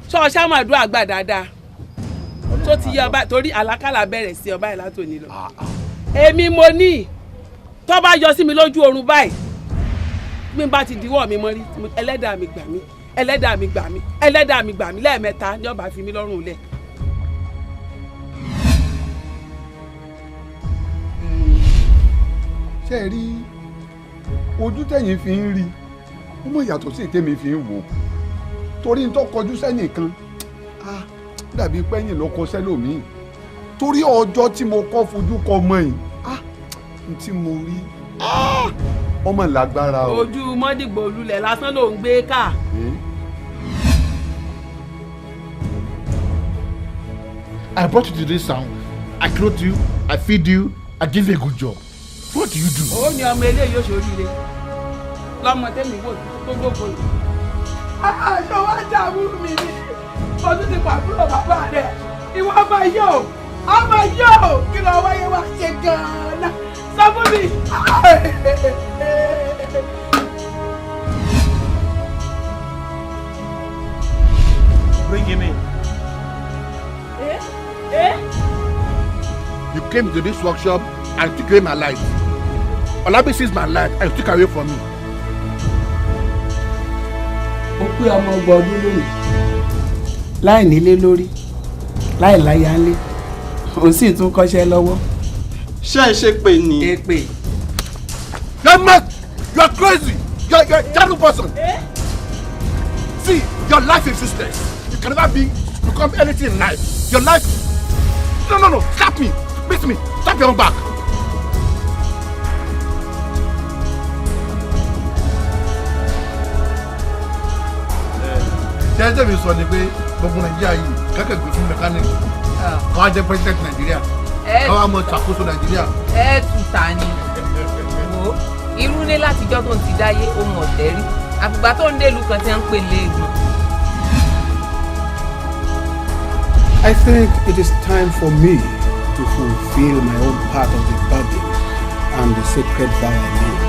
Sọ ṣá máa dúró àgbà dáadáa. Tó ti yẹ ọba torí àlákàlà bẹ̀rẹ̀ sí ọba ìlà tòní lọ. Èmi mo ní tó bá yọ sí mi lójú oorun báyìí. Bí n bá ti diwọ́ mi mọ́rí, ẹlẹ́dàá mi gbà mí, ẹlẹ́dàá mi gbà mí, ẹlẹ́dàá mi gbà mí lẹ́ẹ̀mẹ́ta ní ọba fi mí lọ́rùn lẹ̀. Ṣé ẹ rí ojú tẹ̀yìn fi ń rí ó mọ̀ yàtọ̀ sí ètèmi fi ń wò torí n tó kọjú sẹ́nìkan dàbí pẹ́yìn ló kọ sẹ́lòmíì torí ọjọ́ tí mo kọ́ fojú kọ mọ́ yìí n tí mo rí ọmọ lágbára o. Ojú mọ́dìgbò olulẹ̀ lásán ló ń gbé ká. I brought you to this town. I clothe you, I feed you, I give you a good job. What do you do? Ó ní ọmọ eléyìí yóò ṣoríire lọ́mọ tẹ́mi wò tó gbogbo yìí. Aṣọ wa dààmú mi ni ojú ti pàbúrò bàbá rẹ̀ ìwọ ọmọ yóò kí lọ wáyé wá ṣe gan-an sọ fún mi. Bring him in. You came to this workshop and took away my life. Olabi sees my life and took away from me. Ó pé ọmọ ọgbọ̀n ọdún lónìí láì nílé lórí láì láyà ńlé òun sì tún kọ́ṣẹ́ lọ́wọ́. Ṣé ẹ ṣe pé ni? Èpè. You're mad! You're crazy! You're a terrible person! See, your life is useless. You can never become anything in life. Your life... No. Slap me! Beat me! Slap your own back! Jẹ́jẹ́ mi sọ ni pé gbogbo Nàìjíríà yìí kẹ́kẹ́ gbé fún mẹkáníìkì. Káwá jẹ́ president Nàìjíríà. Káwá mọ ṣàkóso Nàìjíríà. Ẹ tún ta ni. Wo irú ní látijọ́ tó ń ti dáyé ohun ọ̀tẹ̀ rí. Àfìgbà tó ń délùú kan tí wọ́n ń pè léegun. I think it is time for me to fulfill my own part of the burden and the sacred vow I made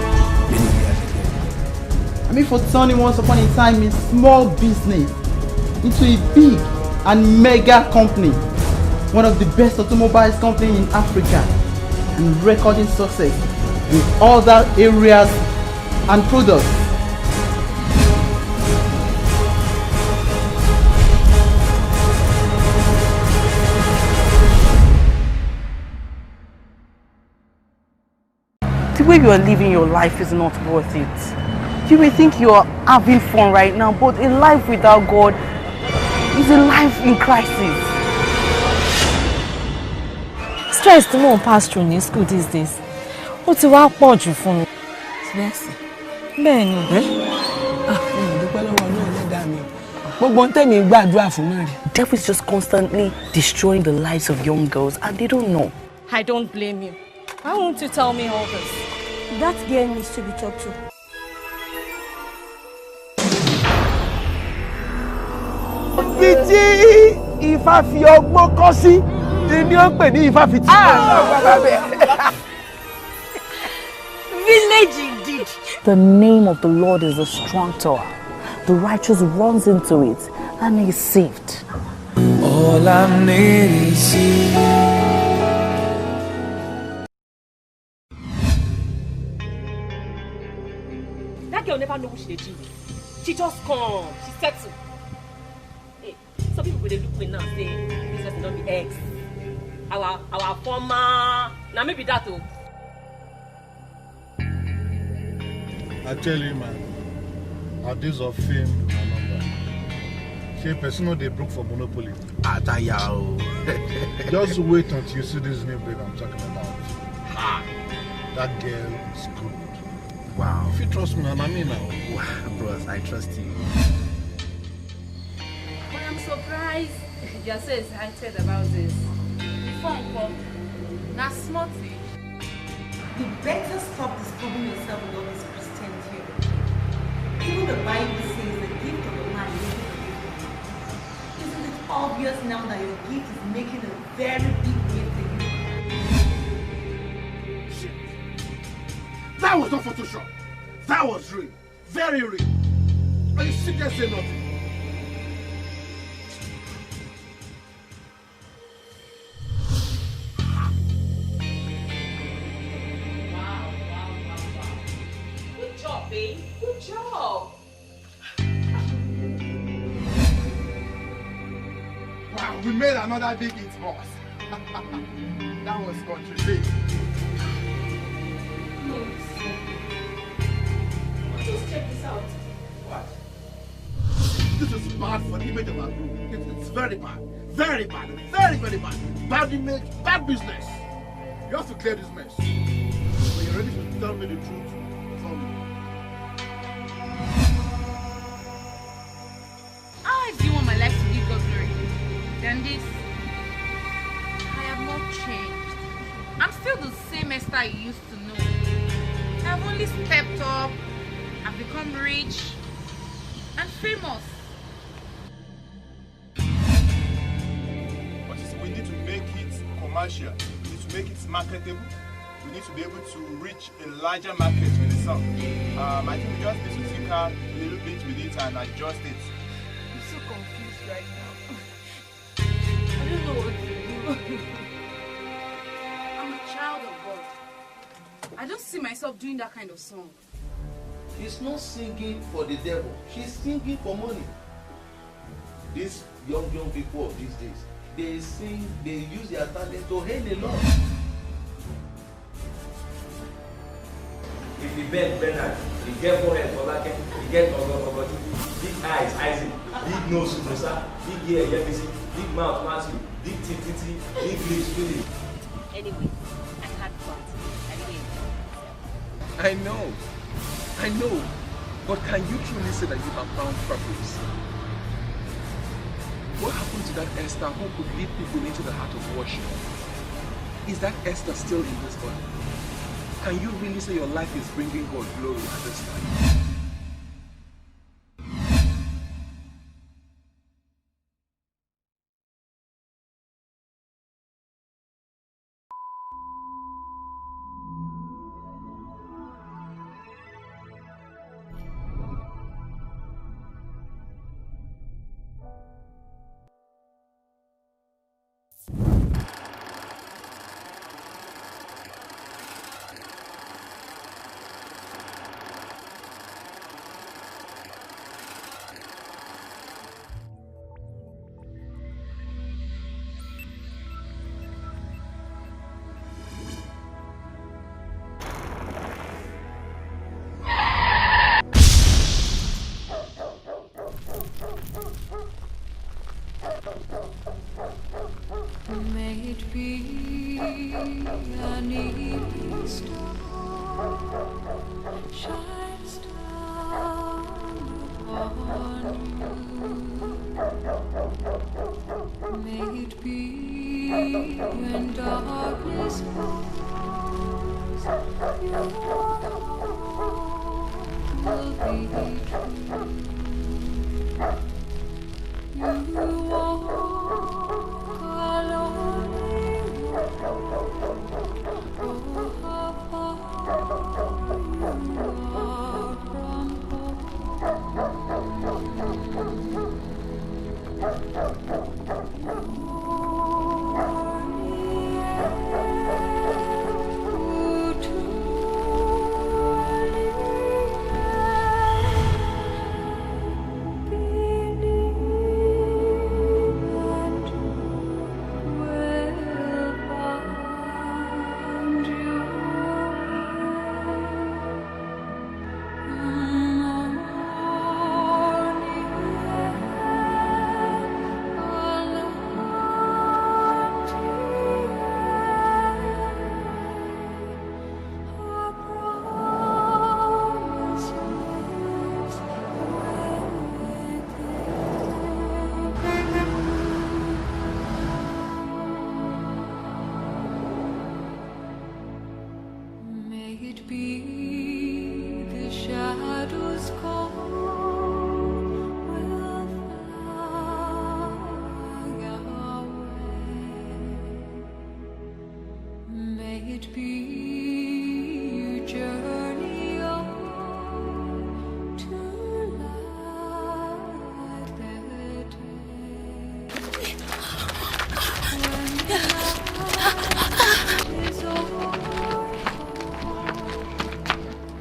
many years ago. I mean, for turning once upon a time a small business into a big and mega company, one of the best automobiles company in Africa, and recording success in other areas and products. The way you are living your life is not worth it. You may think you are having fun right now, but a life without God is a life in crisis. Stress tí mò ń pass through ní school these days. Ó ti wá pọ̀ jù fún mi. Stress. Bẹ́ẹ̀ ni. Dúpẹ́ lọ́wọ́ náà lẹ́dàá mi. Gbogbo ń tẹ̀mí gbàdúrà fún náà rí. The devil is just constantly destroying the lives of young girls and they don't know. I don't blame you. Why won't you tell me all this? That girl needs to be talked to. Bí tí Ifá fi ọgbọ́n kọ́ sí ni ó ń pè ní Ifá fi tì. Village indeed. The name of the Lord is a strong tower. The righteous runs into it and he is saved. All I need is you. That girl never know who she dey. She just come, she settle. Hey, some people dey look me now say this person don be ex. Our former, now maybe that too. I tell you, man, our days of fame are numbered. See, a person they broke for monopoly. Just wait until you see this new babe I'm talking about. That girl is good. Wow. If you trust me, I mean now. Wow, bros, I trust you. But I'm surprised you're so excited about this. Fun, now smarty. You better stop disturbing yourself with all this Christianity. Even the Bible says the gift of a man is a gift. Isn't it obvious now that your gift is making a very big gift in you? Shit. That was not Photoshop. That was real. Very real. And you still can't say nothing. babe. Good job. Wow, we made another big hit, boss. That was country big. No, just check this out. What? This is bad for the image of our group. It's very bad. Very bad. Very, very bad. Bad image, bad business. You have to clear this mess. When you're ready to tell me the truth, tell me. How do you want my life to give God glory? Than this? I have not changed. I'm still the same Esther you used to know. I've only stepped up. I've become rich and famous. But we need to make it commercial. We need to make it marketable. We need to be able to reach a larger market with the song. I think we just need to tinker a little bit with it and adjust it. I'm so confused right now. I don't know what to do. I'm a child of God. I don't see myself doing that kind of song. She's not singing for the devil. She's singing for money. These young people of these days, they sing, they use their talent to earn a lot. If you bet Bernard, you get forehead for that, you get big eyes, Isaac, big nose, Musa, big ear, Yebisi, big mouth, Matthew, big teeth, big lips, Philip. Anyway, I had fun. I know. But can you truly say that you have found purpose? What happened to that Esther who could lead people into the heart of worship? Is that Esther still in this body? Can you really say your life is bringing God glory at this time? May it be an evening star shines down upon you. May it be when darkness falls, your heart will be true. You walk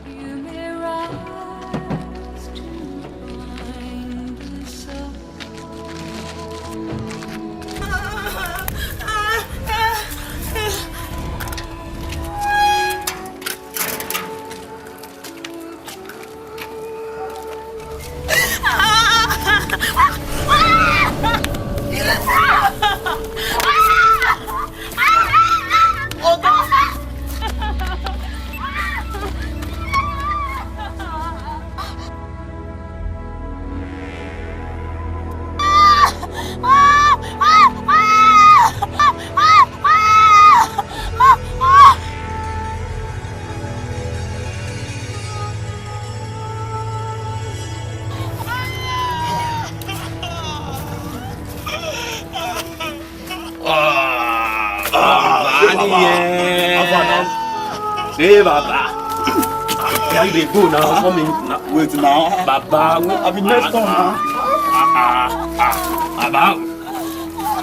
you may rise. nìyẹn. Ṣé bàbá? Where you dey go now? Come in. Wait now. Baba. I be next time now. Baba.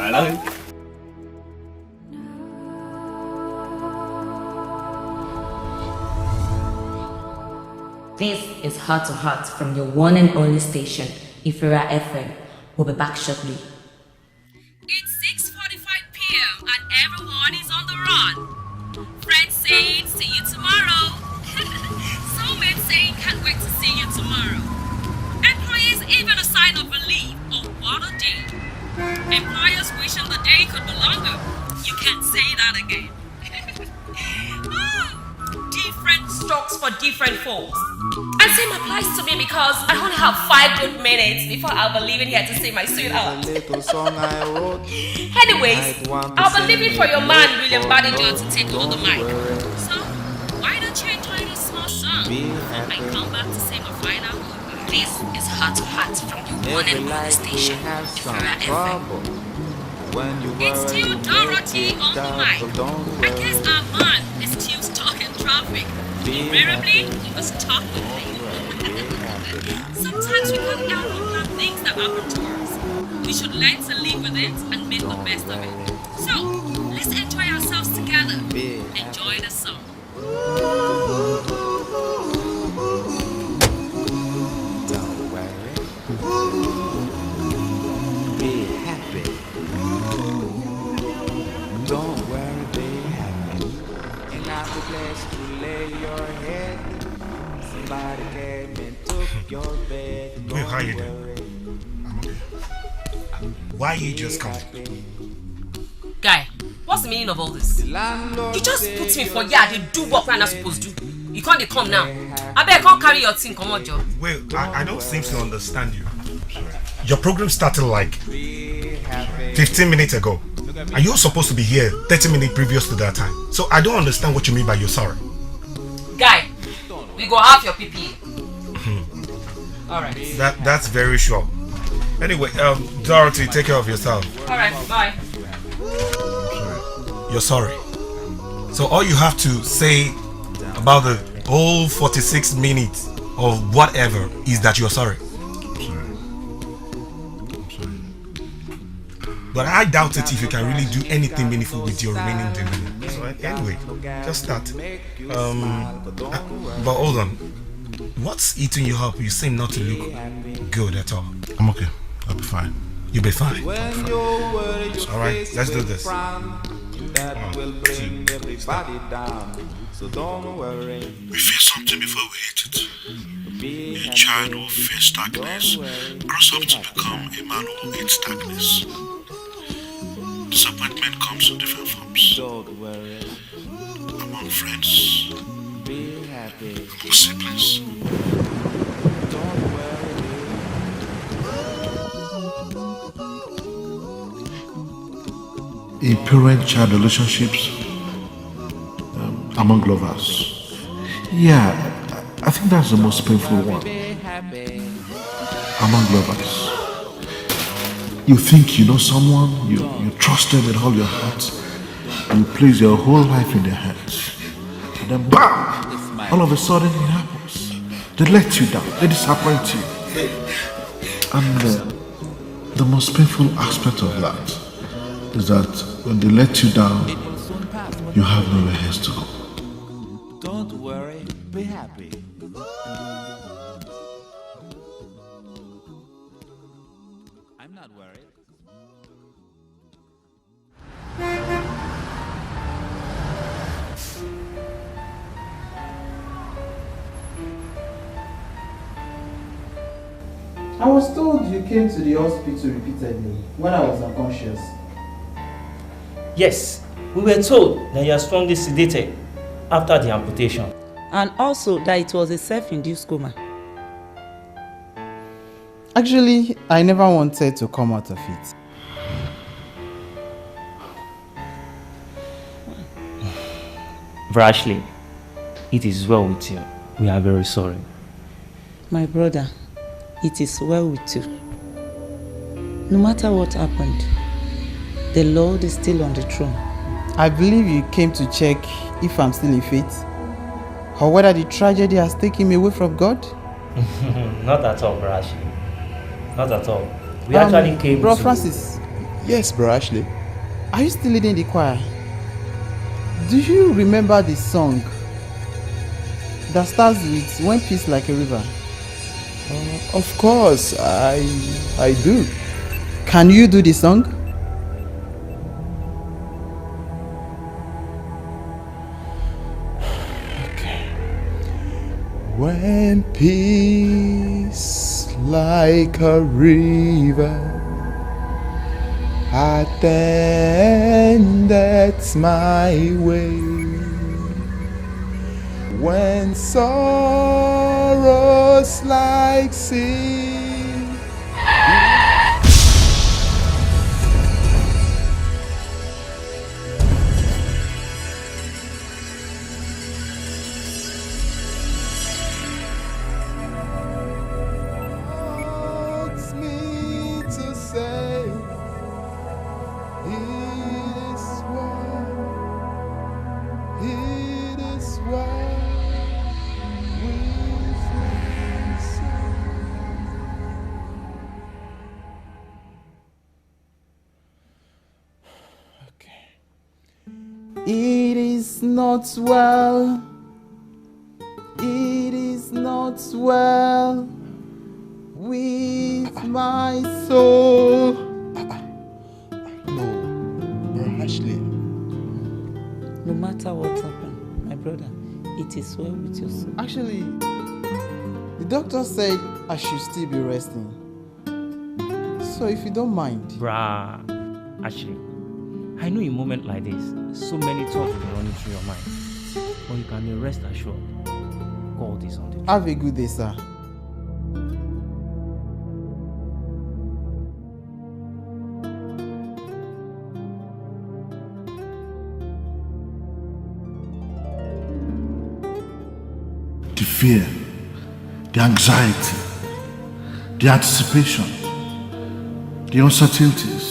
Hello. This is Heart to Heart from your one and only station, Ifira FM. We'll be back shortly. It's 6:45 p.m. and everyone is on the run. Friends saying, see you tomorrow. Soulmates saying, can't wait to see you tomorrow. Employees even a sign of relief. Oh, what a day. Employers wishing the day could be longer. You can't say that again. Different strokes for different folks. And same applies to me because I only have 5 good minutes before I'll be leaving here to see my sweetheart. Anyways, I'll be leaving for your man William Badinger to take over the mic. So, why don't you enjoy this small song and come back to say my final? This is Heart to Heart from your one and only station, Ifira FM. It's still Dorothy on the mic. I guess our man is still stuck in traffic. Invariably, he was stuck with me. Sometimes we can't help but plan things that happen to us. We should learn to live with it and make the best of it. So, let's enjoy ourselves together. Enjoy the song. Don't worry. Be happy. Don't worry, be happy. And not the place to lay your head. Somebody came and took your bed. Wait, how you doing? I'm okay. Why you just come? Guy, what's the meaning of all this? You just put me for they do what we're not supposed to do. You can't come now. I bet I can't carry your thing, come on, Joe. Well, I don't seem to understand you. Your program started like 15 minutes ago. And you're supposed to be here 30 minutes previous to that time. So I don't understand what you mean by you're sorry. Guy, we go have your PPA. Alright. That's very sure. Anyway, Dorothy, take care of yourself. Alright, bye. You're sorry. So all you have to say about the whole 46 minutes or whatever is that you're sorry. But I doubt it if you can really do anything meaningful with your remaining 10 minutes. So anyway, just start. But hold on. What's eating you up? You seem not to look good at all. I'm okay. I'll be fine. You'll be fine. Alright, let's do this. We fear something before we hate it. A child who fears darkness grows up to become a man who hates darkness. Disappointment comes in different forms. Among friends, among siblings. In parent-child relationships, among lovers. Yeah, I think that's the most painful one. Among lovers. You think you know someone, you trust them with all your heart, and you place your whole life in their hands. And then BAM! All of a sudden it happens. They let you down, they disappoint you. And the most painful aspect of that is that when they let you down, you have nowhere else to go. Don't worry, be happy. I'm not worried. I was told you came to the hospital repeatedly when I was unconscious. Yes, we were told that you are strongly sedated after the amputation. And also that it was a self-induced coma. Actually, I never wanted to come out of it. Brashley, it is well with you. We are very sorry. My brother, it is well with you. No matter what happened, the Lord is still on the throne. I believe you came to check if I'm still in faith, or whether the tragedy has taken me away from God. Not at all, Bro Ashley. Not at all. We actually came Bro to... Francis. Yes, Bro Ashley. Are you still leading the choir? Do you remember the song that starts with "When Peace Like a River"? Of course, I do. Can you do the song? When peace like a river attendeth my way, when sorrows like sea It is not well. It is not well with my soul. No, Bro Ashley. No matter what happened, my brother, it is well with your soul. Actually, the doctor said I should still be resting. So if you don't mind. Bruh, Ashley, I know in a moment like this, so many thoughts will be running through your mind. But you can be rest assured, God is on the throne. Have a good day, sir. The fear, the anxiety, the anticipation, the uncertainties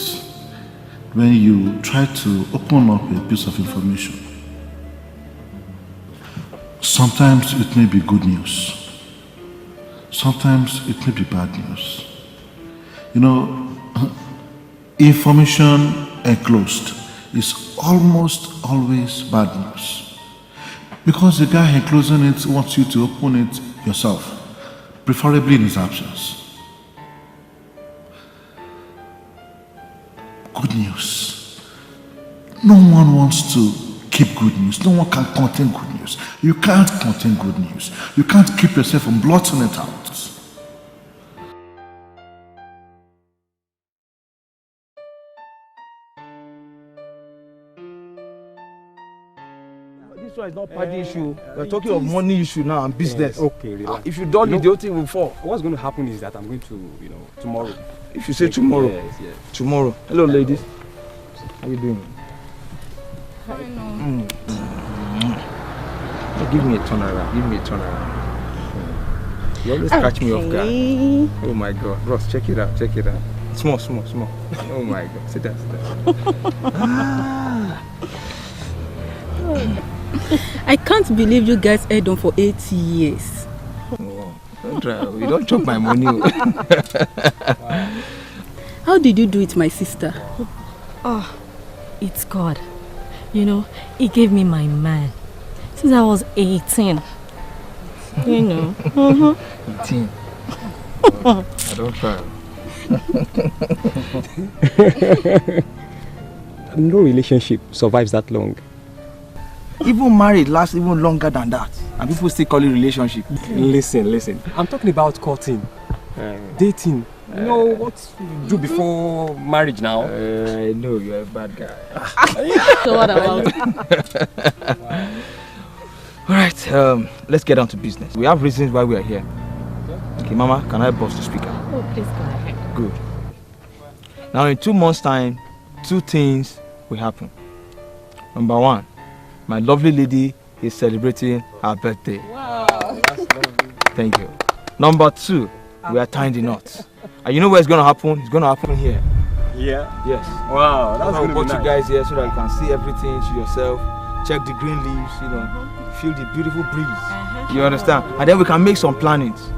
when you try to open up a piece of information. Sometimes it may be good news. Sometimes it may be bad news. You know, information enclosed is almost always bad news. Because the guy enclosing it wants you to open it yourself, preferably in his absence. Good news. No one wants to keep good news. No one can contain good news. You can't contain good news. You can't keep yourself from blotting it out. This one is not party issue. We're talking of money issue now and business. Yes, okay, relax. If you don't, the whole thing will fall. What's going to happen is that I'm going to, tomorrow. If you say tomorrow. Yes. Tomorrow. Hello, ladies. How you doing? Give me a turnaround. You always catch me off guard. Oh my God. Ross, check it out. Small. Oh my God. Sit down. I can't believe you guys held on for 8 years. Oh, don't try. You don't chop my money. How did you do it, my sister? Oh, it's God. He gave me my man since I was 18. 18. I don't try. No relationship survives that long. Even married lasts even longer than that. And people still call it relationship. Listen. I'm talking about courting, dating. You know what you do before marriage now? I know you're a bad guy. So what about? Alright, let's get down to business. We have reasons why we are here. Okay, Mama, can I bust the speaker? Oh, please go ahead. Good. Now in 2 months' time, 2 things will happen. Number 1, my lovely lady is celebrating her birthday. Wow, that's lovely. Thank you. Number 2, we are tying the knots. And you know where it's going to happen? It's going to happen here. Yeah? Yes. Wow, that's I'll going to put be nice. you guys here so that you can see everything to yourself. Check the green leaves, you know, feel the beautiful breeze. You understand? And then we can make some plannings,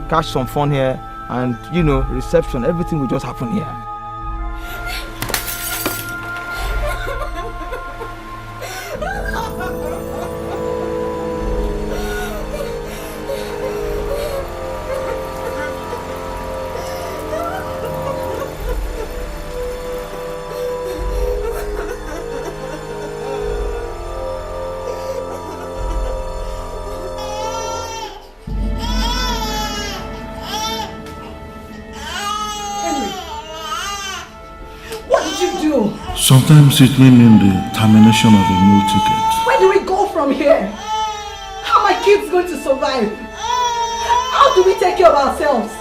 catch some fun here, and you know, reception, everything will just happen here. Sometimes it may mean the termination of a meal ticket. Where do we go from here? How are my kids going to survive? How do we take care of ourselves?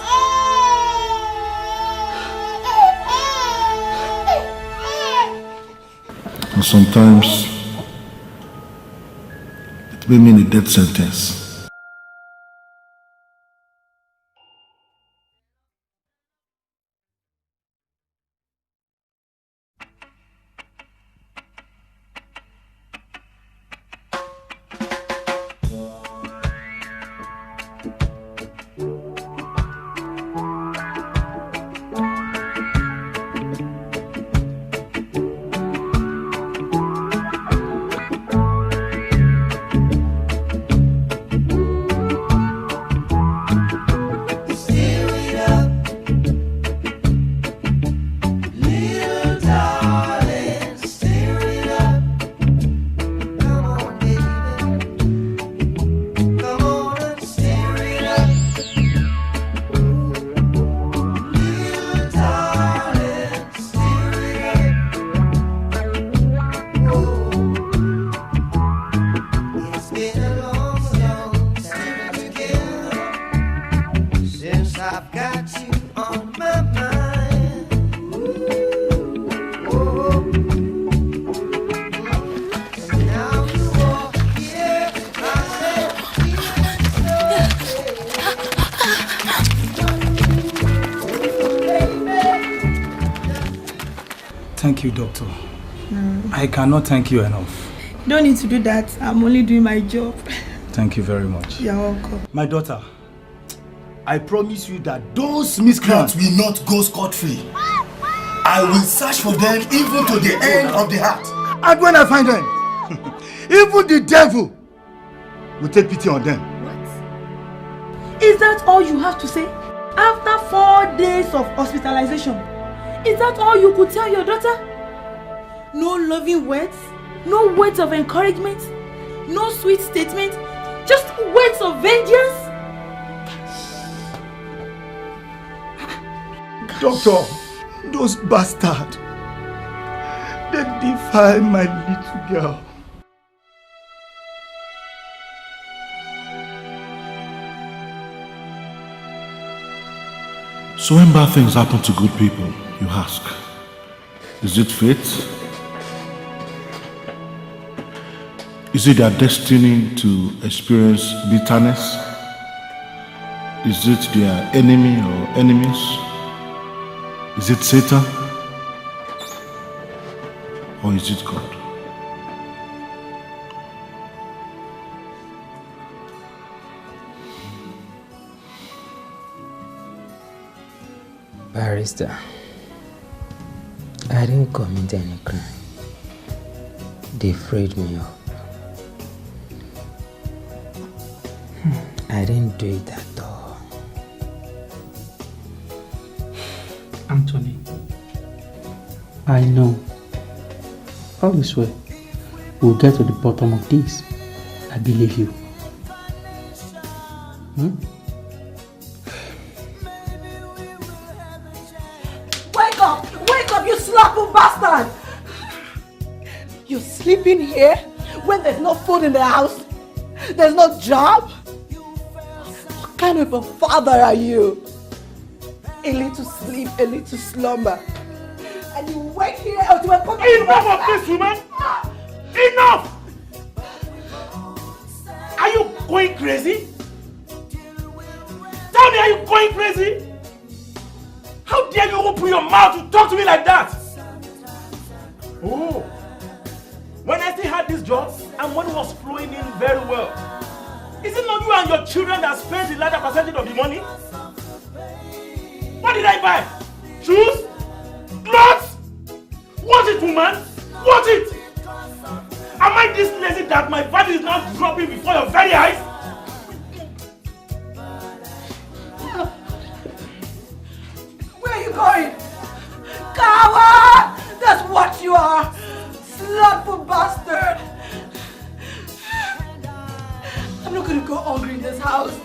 And sometimes it may mean a death sentence. Thank you, doctor. I cannot thank you enough. Don't need to do that. I'm only doing my job. Thank you very much. You're welcome. My daughter, I promise you that those miscreants will not go scot-free. I will search for them even to the end of the heart. And when I find them, even the devil will take pity on them. Is that all you have to say? After 4 days of hospitalization, is that all you could tell your daughter? No loving words? No words of encouragement? No sweet statement? Just words of vengeance? Doctor, those bastards, they defile my little girl. So when bad things happen to good people, you ask, is it fate? Is it their destiny to experience bitterness? Is it their enemy or enemies? Is it Satan? Or is it God? Barrister, I didn't commit any crime. They freed me up. I didn't do it at all. Anthony, I know. All is well. We'll get to the bottom of this. I believe you. Wake up, you slapping bastard! You're sleeping here when there's no food in the house? There's no job? What kind of a father are you? A little sleep, a little slumber. And you wake here out to come. Enough of this, woman! Enough! Are you going crazy? Tell me, are you going crazy? How dare you open your mouth to talk to me like that? Oh, when I still had this job and money was flowing in very well, is it not you and your children that spend the larger percentage of the money? What did I buy? Shoes? Clothes? What it, woman? What it? Am I this lazy that my value is not dropping before your very eyes? Where are you going? Coward! That's what you are! Slothful bastard! I'm not gonna go hungry in this house.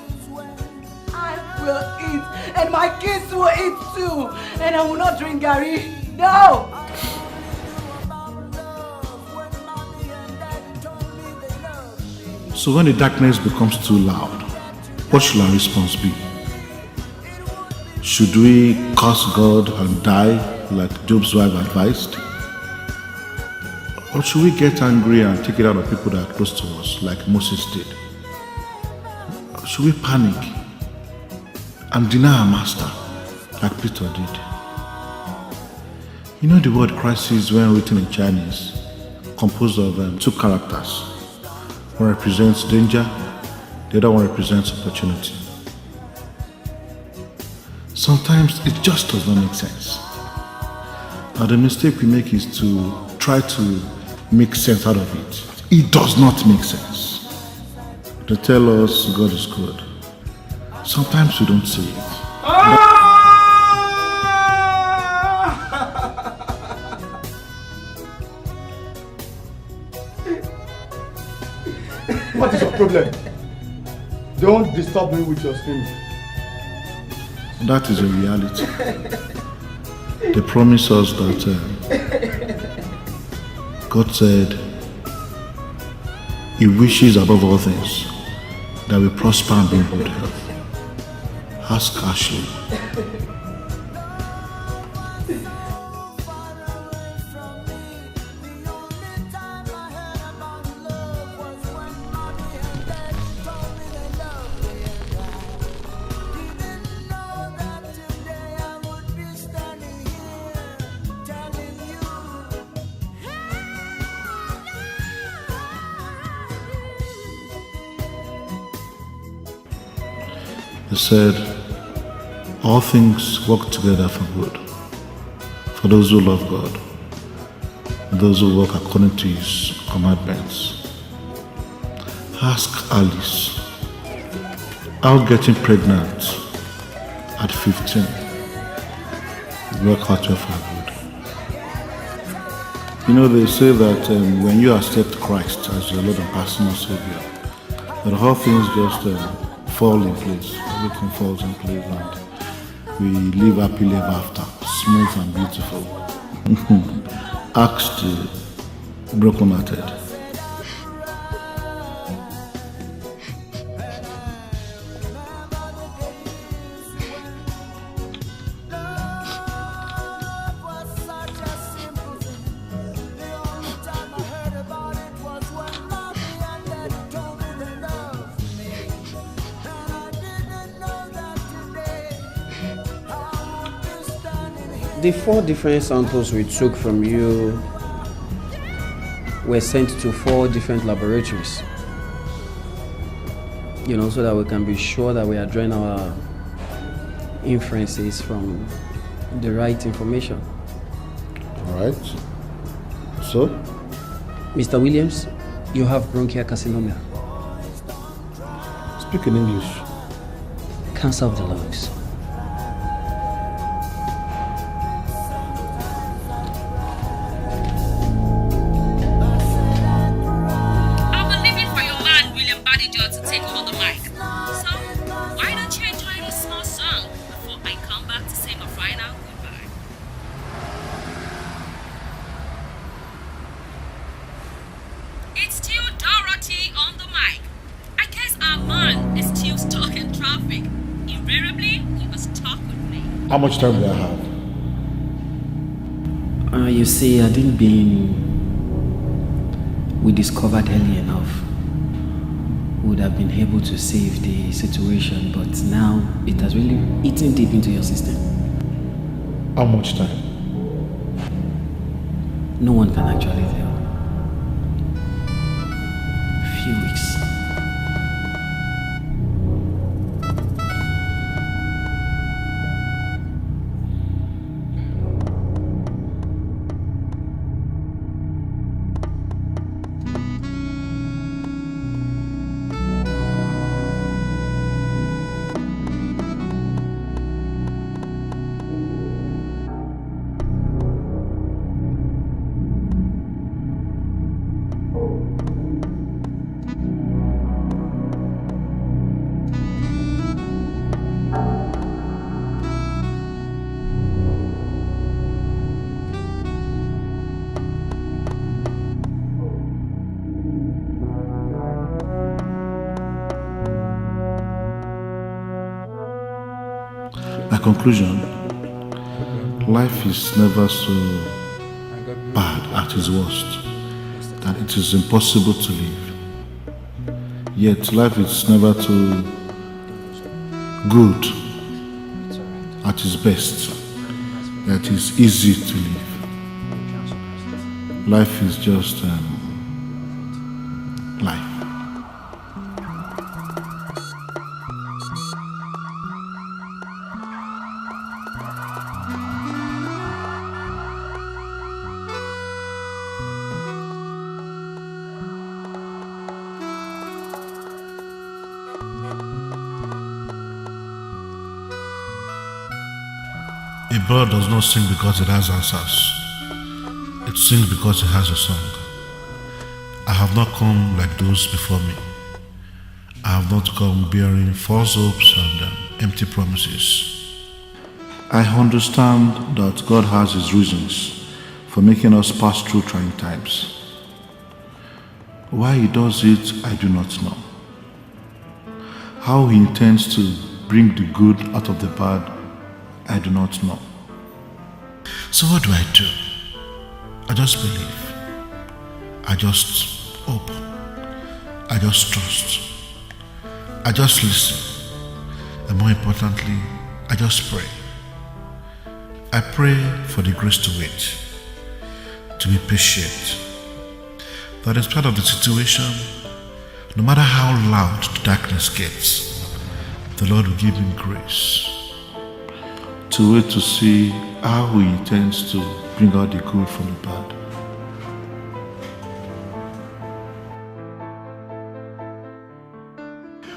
I will eat, and my kids will eat too. And I will not drink Gary. No! So when the darkness becomes too loud, what should our response be? Should we curse God and die like Job's wife advised? Or should we get angry and take it out of people that are close to us like Moses did? Or should we panic and deny our master like Peter did? You know the word crisis, when written in Chinese, composed of two characters. One represents danger, the other one represents opportunity. Sometimes it just does not make sense. Now the mistake we make is to try to make sense out of it. It does not make sense. They tell us God is good. Sometimes we don't see it. What is your problem? Don't disturb me with your screaming. That is a reality. They promise us that God said He wishes above all things that we prosper and be in good health. Ask Ashley. He said, all things work together for good, for those who love God, and those who walk according to His commandments. Ask Alice, how getting pregnant at 15 work out well for good. You know, they say that when you accept Christ as your Lord and personal Savior, that all things just fall in place. Everything falls in place and we live happily ever after, smooth and beautiful. Ask the broken-hearted. The 4 different samples we took from you were sent to 4 different laboratories. You know, so that we can be sure that we are drawing our inferences from the right information. Alright. So? Mr. Williams, you have bronchial carcinoma. Speak in English. Cancer of the lungs. How much time do I have? You see, I didn't been we discovered early enough, we would have been able to save the situation, but now it has really eaten deep into your system. How much time? No one can actually tell. Few weeks. My conclusion, life is never so bad at its worst that it is impossible to live. Yet life is never too good at its best that it is easy to live. Life is just life. A bird does not sing because it has answers. It sings because it has a song. I have not come like those before me. I have not come bearing false hopes and empty promises. I understand that God has His reasons for making us pass through trying times. Why He does it, I do not know. How He intends to bring the good out of the bad, I do not know. So what do? I just believe. I just hope. I just trust. I just listen. And more importantly, I just pray. I pray for the grace to wait, to be patient. That in spite of the situation, no matter how loud the darkness gets, the Lord will give me grace to wait to see how He intends to bring out the good from the bad.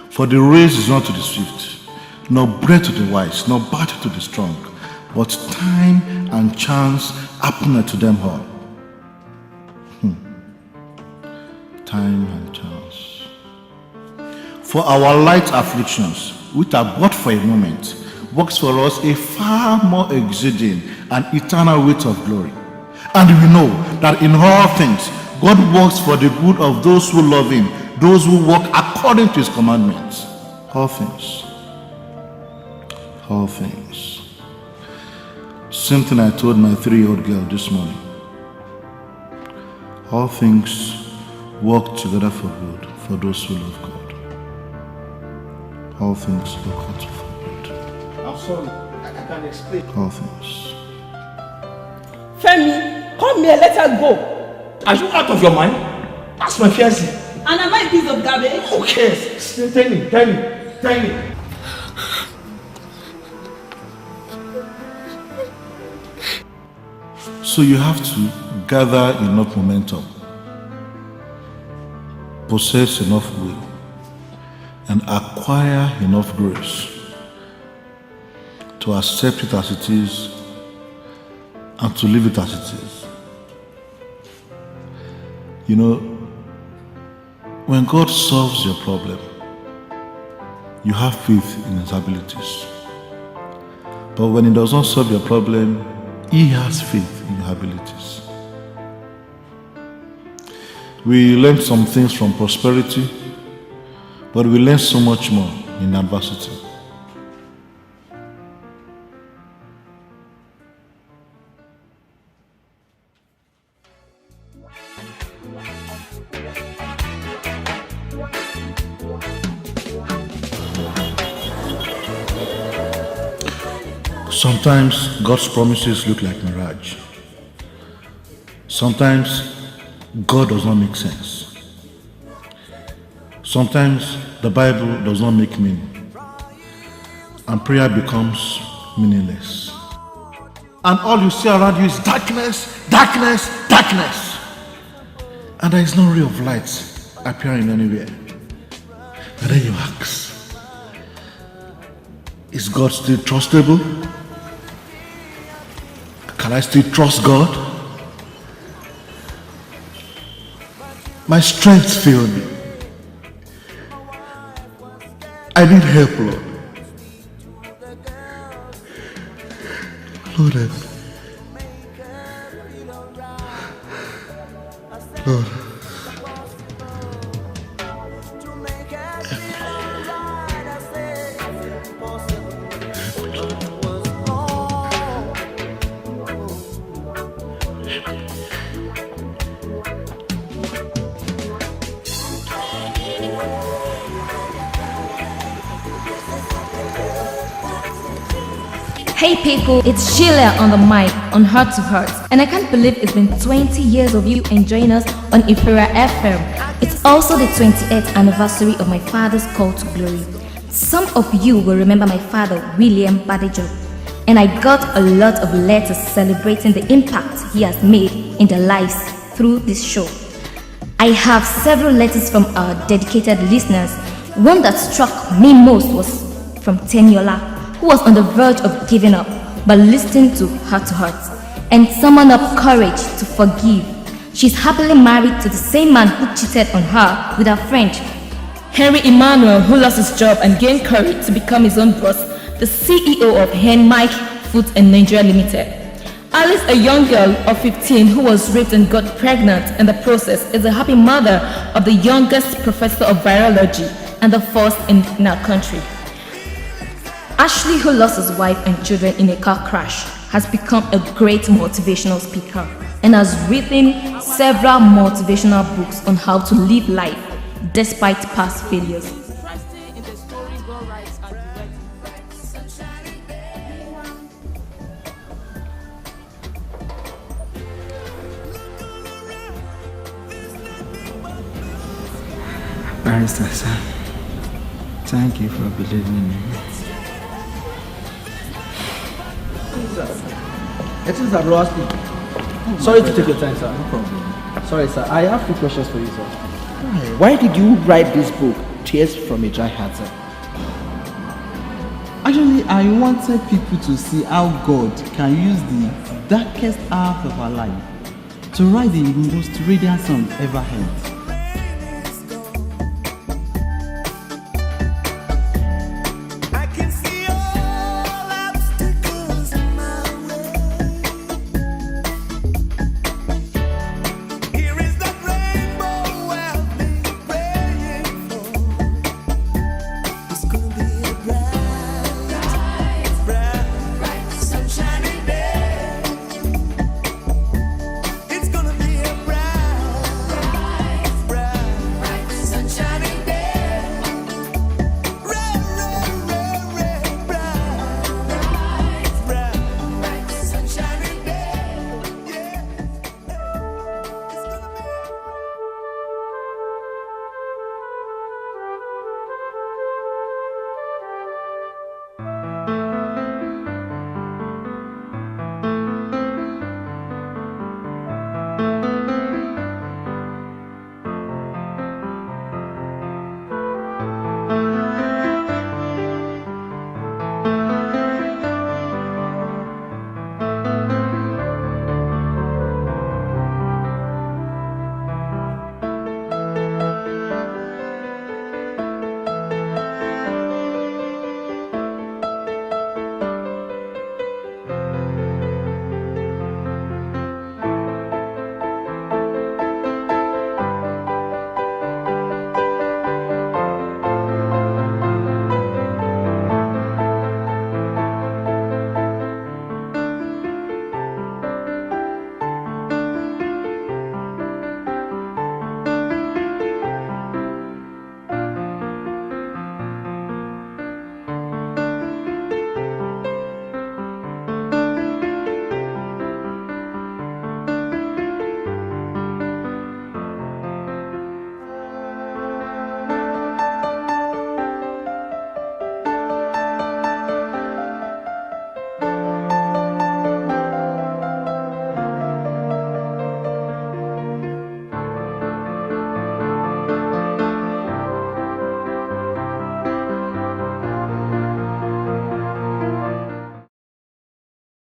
For the race is not to the swift, nor bread to the wise, nor battle to the strong, but time and chance happeneth to them all. Time and chance. For our light afflictions, which are but for a moment, works for us a far more exceeding and eternal weight of glory. And we know that in all things, God works for the good of those who love Him, those who walk according to His commandments. All things. All things. Same thing I told my 3-year-old girl this morning. All things work together for good for those who love God. All things work out for good. I'm sorry, I can't explain. All things. Femi, come here, let her go. Are you out of your mind? That's my fiancé. And am I a piece of garbage? Who cares? Tell me. So you have to gather enough momentum, possess enough will, and acquire enough grace to accept it as it is and to live it as it is. You know, when God solves your problem, you have faith in His abilities. But when He does not solve your problem, He has faith in your abilities. We learn some things from prosperity, but we learn so much more in adversity. Sometimes God's promises look like mirage. Sometimes God does not make sense. Sometimes the Bible does not make meaning. And prayer becomes meaningless. And all you see around you is darkness, darkness, darkness. And there is no ray of light appearing anywhere. And then you ask, is God still trustable? Can I still trust God? My strength failed me. I need help, Lord. Lord, help me. Lord. Hey people, it's Sheila on the mic on Heart to Heart, and I can't believe it's been 20 years of you enjoying us on Ifira FM. It's also the 28th anniversary of my father's call to glory. Some of you will remember my father, William Badejo, and I got a lot of letters celebrating the impact he has made in their lives through this show. I have several letters from our dedicated listeners. One that struck me most was from Teniola, who was on the verge of giving up, but listening to Heart to Heart and summoned up courage to forgive. She's happily married to the same man who cheated on her with her friend. Henry Emmanuel, who lost his job and gained courage to become his own boss, the CEO of Hen Mike Foods and Nigeria Limited. Alice, a young girl of 15 who was raped and got pregnant in the process, is a happy mother of the youngest professor of virology and the first in our country. Ashley, who lost his wife and children in a car crash, has become a great motivational speaker and has written several motivational books on how to live life despite past failures. Barrister, sir, thank you for believing in me. It is that Rusty. Sorry to take your time, sir. No problem. Sorry, sir. I have 2 questions for you, sir. Why did you write this book, Tears from a Dry Heart, sir? Actually, I wanted people to see how God can use the darkest hours of our life to write the most radiant song ever heard.